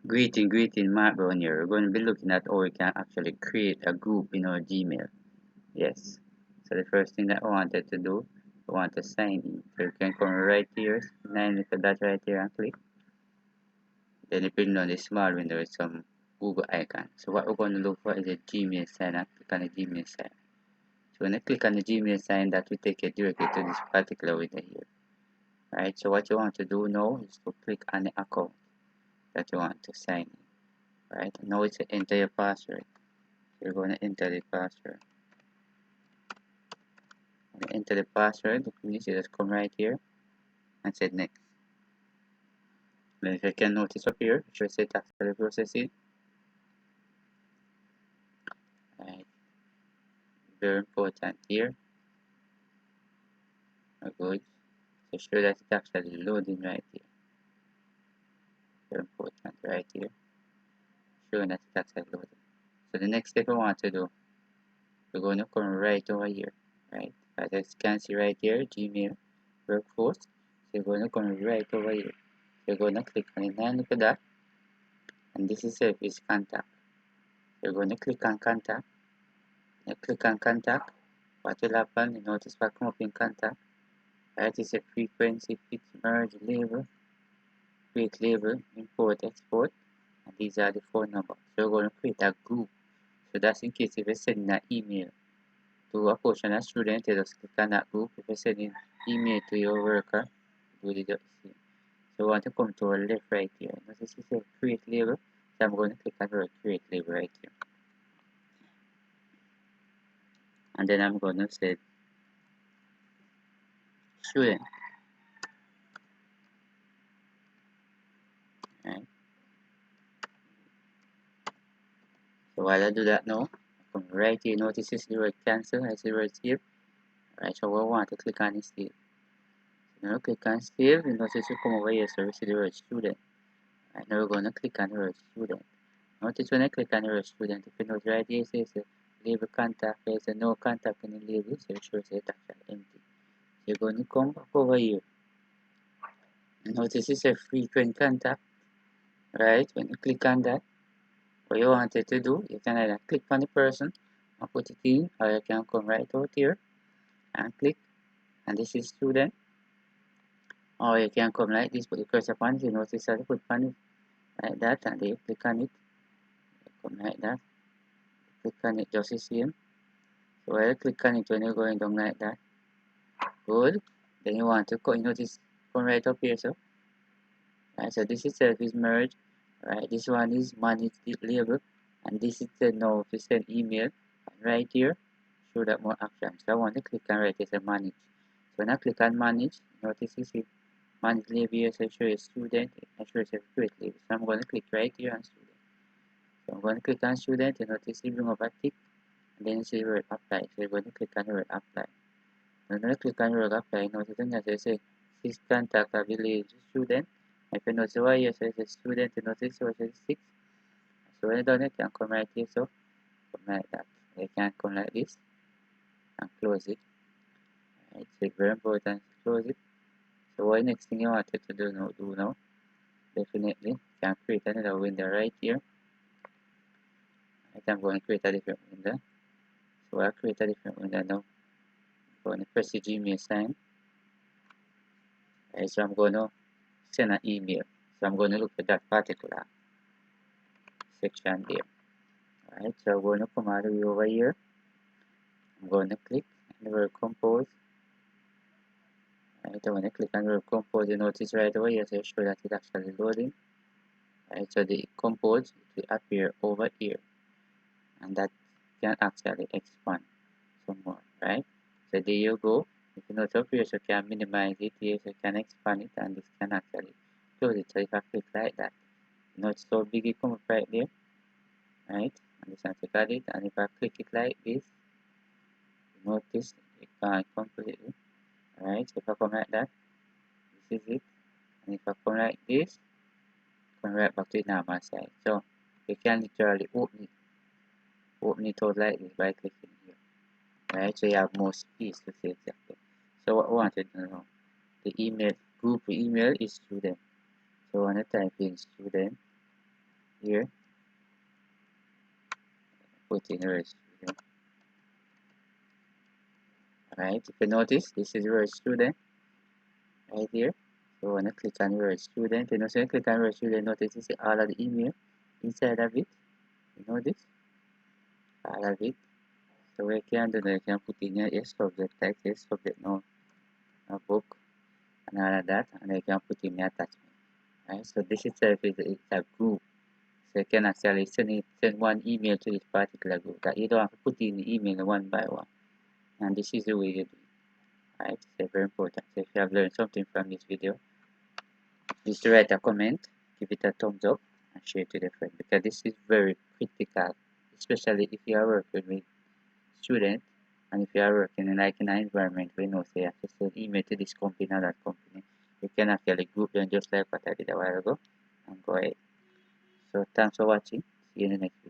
Greeting, Matt Brown here. We're going to be looking at how we can actually create a group in our Gmail. Yes. So the first thing that I wanted to do, I want to sign in. So you can come right here, click that right here and click. Then it brings down the small window with some Google icon. So what we're going to look for is a Gmail sign and click on the Gmail sign. So when I click on the Gmail sign, that will take you directly to this particular window here. Right. So what you want to do now is to click on the account that you want to sign in. Right. Now it's enter your password. You're going to enter the password. When you enter the password, you just come right here and say next. Then if you can notice up here, it should say tax processing. Right. Very important here. Good. So sure that it's actually loading right here. Very important right here. Showing that it's actually loading. So the next step I want to do, we're going to come right over here. Right. As you can see right here, Gmail workforce. So you're going to come right over here. You're going to click on the 9 little dot, and this is service contact. You're going to click on contact. You click on contact. What will happen? You notice what come up in contact. Right, it's a frequency, fix, merge, label, create label, import, export, and these are the phone numbers. So we're going to create a group. So that's in case if you're sending an email to a portion of student, you just click on that group. If you're sending email to your worker, do the same. So we want to come to our left right here. Notice it says create label. So I'm going to click on the create label right here. And then I'm going to say student. Right. So while I do that now, come right here. Notice this the word cancel. I see the word save. Right. So we want to click on this save. So now click on save. You notice you come over here. So we see the word student. Right. Now we're going to click on the word student. Notice when I click on the word student, if you notice right here, it says label contact. There's a no contact in the label. So it shows it's actually empty. So you're going to come back over here. Notice it's a frequent contact. Right. When you click on that, what you wanted to do, you can either click on the person and put it in, or you can come right out here and click, and this is student, or you can come like this, put the cursor upon it. You notice that you put on it like that, and then you click on it, you come like that, click on it just the same. So while you click on it, when you're going down like that, good. Then you want to go, you notice, come right up here. So right, so this itself is merge. Right, this one is manage the label, and this is the now to send email. And right here, show that more action. So I want to click on right here, manage. So when I click on manage, notice you see manage label here, so show a student, and show a create label. So I'm going to click right here on student. So I'm going to click on student, and notice you bring up a tick, and then you see the word apply. So you're going to click on the word apply. When I click on the word apply, notice that they say this contact a village student. If you notice over here, so it says student, you notice over here 6. So when you done it, you can come right here, so come like that. You can come like this and close it. Right, so it's very important to close it. So what next thing you wanted to do now, definitely you can create another window right here. Right, I'm going to create a different window. So I'll create a different window now. I'm going to press the Gmail sign. Right, so I'm going to send an email. So I'm going to look at that particular section there. Alright, so I'm going to come all the way over here. I'm going to click on the word compose. Right, I'm going to click on the word compose. You notice right over here, so you show that it's actually loading. Right, so the compose will appear over here, and that can actually expand some more. Right, so there you go. If you notice up here, so you can minimize it here, so you can expand it, and this can actually close it. So if I click like that, you notice how big it comes right there. Right, and this one click at it, and if I click it like this, notice it can completely. Right, so if I come like that, this is it, and if I come like this, come right back to the normal size. So you can literally open it out like this by clicking here. Right, so you have more space to say exactly. So what I wanted to know, the email group email is student. So I want to type in student, here, put in your student. Alright, if you notice, this is your student right here. So when I click on your student, you know, so you click on your student, notice you see all of the email inside of it. You know this? All of it. So we can do that, you can put in your subject text, your subject note, a book, and all of that, and you can put in your attachment. Right? So this itself is a group. So you can actually send one email to this particular group that you don't have to put in the email one by one. And this is the way you do it. Right? So very important. So if you have learned something from this video, please write a comment, give it a thumbs up, and share it to your friend, because this is very critical, especially if you are working with students and if you are working in like in an environment where you know say you have to send email to this company or that company. You can actually group them just like what I did a while ago and go ahead. So thanks for watching. See you in the next video.